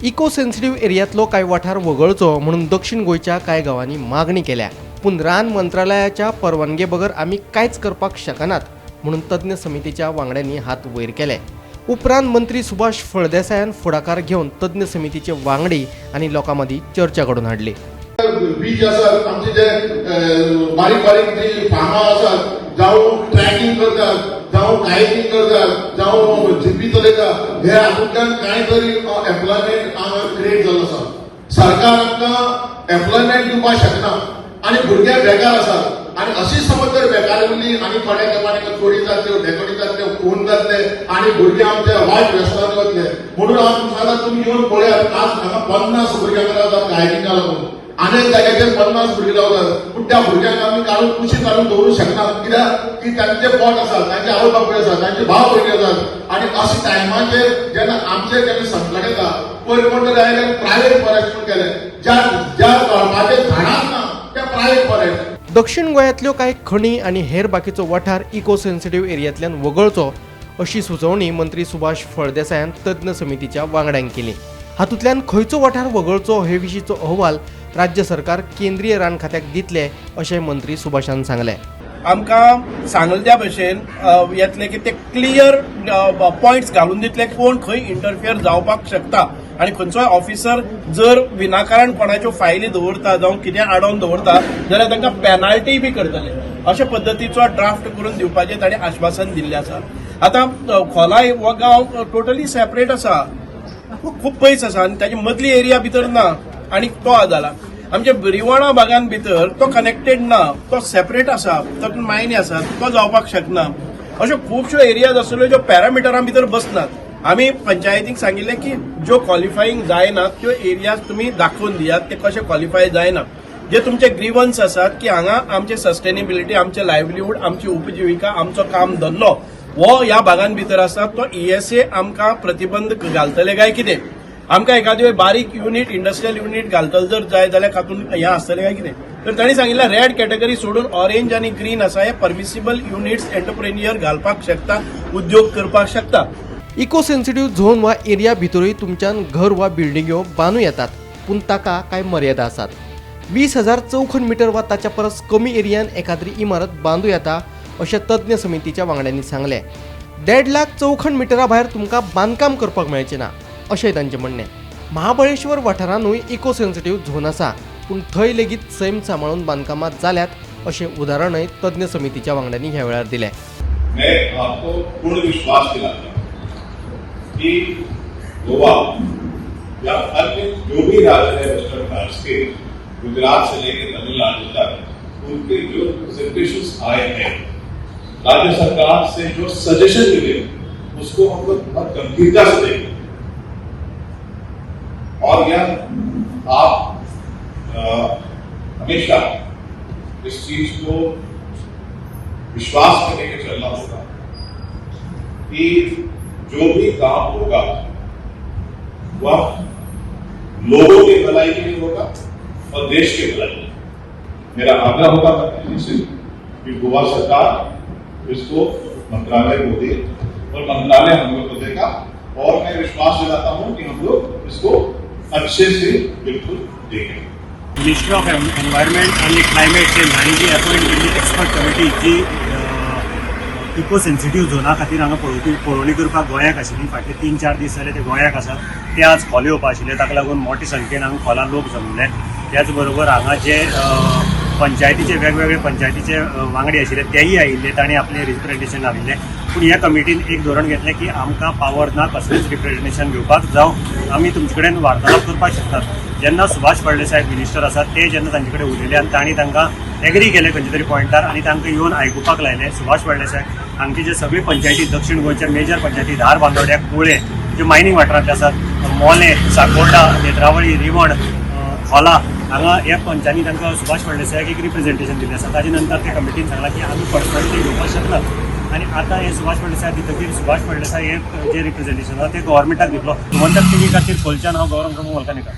Eco sensitive एरियातलो कांय वाठार वगळचो म्हणून दक्षिण गोंयच्या कांय गांवांनी मागणी केल्या, पूण रान मंत्रालयाच्या परवानगे बगर आमी कांयच करपाक शकनात म्हणून तज्ञ समितीच्या वांगड्यांनी हात वयर केले. उपरांत मंत्री सुभाष फळदेसायान फुडाकार घेवन तज्ञ समितीचे वांगडी आनी लोकां मदीं चर्चा घडोवन हाडली. बीच आसात, आमचे जे बारीक बारीक जी फार्मां आसात, जावं ट्रॅकिंग करतात, जावं कायाकिंग करतात, जावं जिपी चलयतात, हे हातूंतल्यान कांय तरी एम्प्लॉयमेंट क्रिएट जाल्लो आसा. सरकार आमकां एम्प्लॉयमेंट दिवपाक शकना आनी भुरगे बेकार आसात. आणि अशी समज जर बेकार उरली आणि थोड्या तेंपानी चोरी जातल्यो, ढेकोडी जातल्यो, खून जातले आणि भुरगे आमचे वायट व्यसनांत वतले. म्हणून हांव तुमकां तुमी येवन पळयात, आज हांगा 50 भुरग्यांक रावतात कायाकिंगा लागून. अनेक जाग्याचेर 50 भुरगे रावतात, पूण त्या भुरग्यांक आमी काडून कुशीक काडून दवरूंक शकनात. कित्याक की तांचे पोट आसा, तांचे आवय बापूय आसा, तांचे भाव भयणी आसात. आणि अशा टायमाचेर जेन्ना आमचेर जेन्ना संकट येता, पयर कोण तरी आयले प्रायव्हेट फॉरेस्ट म्हूण केले. ज्या गळपाचे झाडांच ना त्या प्रायव्हेट फॉरेस्ट. दक्षिण गोंयांतल्यो कांय खणी आनी हेर बाकीचो वाठार इको सेन्सिटिव्ह एरियांतल्यान वगळचो अशी सुचोवणी मंत्री सुभाष फळदेसायान तज्ञ समितीच्या वांगड्यांक केली. हातूंतल्यान खंयचो वाठार वगळचो हे विशींचो अहवाल राज्य सरकार केंद्रीय रान खात्याक दितले अशें मंत्री सुभाषान सांगलें. आमकां सांगले त्या भशेन येतले की ते क्लियर पॉयंट्स घालून दितले कोण खंय इंटरफियर जावपाक शकता आनी खंयचोय ऑफिसर जर विनाकारण कोणाच्यो फायली दवरता जावं कितें आडोवन दवरता जाल्यार तांकां पेनाल्टी बी करतले अशे पद्दतीचो ड्राफ्ट करून दिवपाचें ताणें आश्वासन दिल्लें आसा. आतां खोलाय हो गांव टोटली सेपरेट आसा, खूब पयस आसा आनी ताचे मदली एरिया भितर ना आनी तो जाला. आमच्या रिवाणा भागान भितर तो कनेक्टेड ना, तो सेपरेट आसा, तातूंत मायनी आसात, तो जावपाक शकना. अश्यो खुबश्यो एरियाज आसल्यो ज्यो पॅरामिटरां भितर बसनात. आमी पंचायतीक सांगिल्लें की ज्यो क्वॉलिफायींग जायनात त्यो एरियाज तुमी दाखोवन दियात, ते कशे क्वॉलिफाय जायना. जे तुमचे ग्रीवन्स आसात की हांगा आमचे सस्टेनेबिलिटी, आमचे लायव्हलीहूड, आमची उपजिविका, आमचो काम धंदो हो ह्या भागान भितर आसा, तो ESA आमकां प्रतिबंध घालतले काय कितें. आमकां एखादी बारीक युनिट, इंडस्ट्रियल युनिट घालतले जर जाय जाल्यार हातूंत हें आसतलें काय कितें. तर तांणी सांगिल्लें रेड कॅटेगरी सोडून ऑरेंज आनी ग्रीन आसा हे परमिसिबल युनिट्स एंटरप्रेन्युअर घालपाक शकता, उद्योग करपाक शकता. इको सेन्सिटिव्ह झोन वा एरिया भितरूय तुमच्यान घर वा बिल्डिंग्यो बांदूं येतात, पूण ताका कांय मर्यादा आसात. 20,000 चौखण मीटर वा ताच्या परस कमी एरियान एखादी इमारत बांदूं येता अशें तज्ञ समितीच्या वांगड्यांनी सांगलें. 1.5 लाख चौखण मिटरा भायर तुमकां बांदकाम करपाक मेळचें ना अशें तांचें म्हणणें. महाबळेश्वर वाठारांतूय इको सेन्सिटिव्ह झोन आसा, पूण थंय लेगीत सैम सांबाळून बांदकामां जाल्यात अशें उदाहरणय तज्ञ समितीच्या वांगड्यांनी ह्या वेळार दिलें. मैं आपको पूर्ण विश्वास दिलाता कि गोवा या अन्य जो भी राज्य है वेस्टर्न घाट्स के, गुजरात से लेकर तमिलनाडु तक उनके जो प्रेजेंटेशंस आए हैं, राज्य सरकार से जो सजेशन मिले उसको हम लोग बहुत गंभीरता से देंगे. और यह आप हमेशा इस चीज को विश्वास में लेकर चलना होगा कि जो भी काम होगा वह लोगों की भलाई के लिए होगा और देश की भलाई के लिए. मेरा आग्रह होगा मंत्री से कि गोवा सरकार इसको मंत्रालय को दे और मंत्रालय हम लोग को देगा. और मैं विश्वास दिलाता हूं कि हम लोग इसको अच्छे से बिल्कुल देखेंगे. मिनिस्ट्री ऑफ एनवायरमेंट आणि क्लायमेटचे हांणी जी अपॉइंट केल्ली एक्सपर्ट कमिटी जी इको सेन्सिटिव्ह झोना खातीर हांगा पळोवणी करपाक गोंयाक आशिल्ली. फाटले 3-4 दीस जाले ते गोंयाक आसात. ते आज खोले येवपा आशिल्ले, ताका लागून मोठे संख्येन हांगा खोला लोक जमले. त्याच बरोबर हांगा जे पंचायतीचे वेगवेगळे पंचायतीचे वांगडी आशिल्ले तेय आयिल्ले, तांणी आपले रिप्रेझेंटेशन घालिल्ले. पूण ह्या कमिटीन एक धोरण घेतलें की आमकां पावर ना कसलेंच रिप्रेझेंटेशन घेवपाक, जावं आमी तुमचे कडेन वार्तालाप करपाक शकतात. जेन्ना सुभाष फळदेसाय मिनिस्टर आसात ते जेन्ना तांचे कडेन उलयले आनी तांणी तांकां एग्री केले खंयचे तरी पॉयंटार आनी तांकां येवन आयकुपाक लायले. सुभाष फळदेसाय हांगचे जे सगळे पंचायती दक्षिण गोंयच्या मेजर पंचायती धार, बांदोड्या, कुळे ज्यो मायनींग वाठारांतले आसात, मोले, साकोर्डा, नेत्रावळी, रिवण, खोला हांगा ह्या पंचांनी तांकां सुभाष फळदेसायाक एक रिप्रेझेंटेशन दिल्लें आसा. ताजे नंतर त्या कमिटीन सांगलां की आमी पर्सनली ते घेवपाक शकनात आनी आतां हे सुभाष फळदेसाय दितकीर सुभाष फळदेसाय हे जे रिप्रेझेंटेशन आसा ते गव्हर्मेंटाक दितलो. गोमंतक टीव्ही खातीर खोलच्यान हांव गौरव प्रभू वलकानेकर.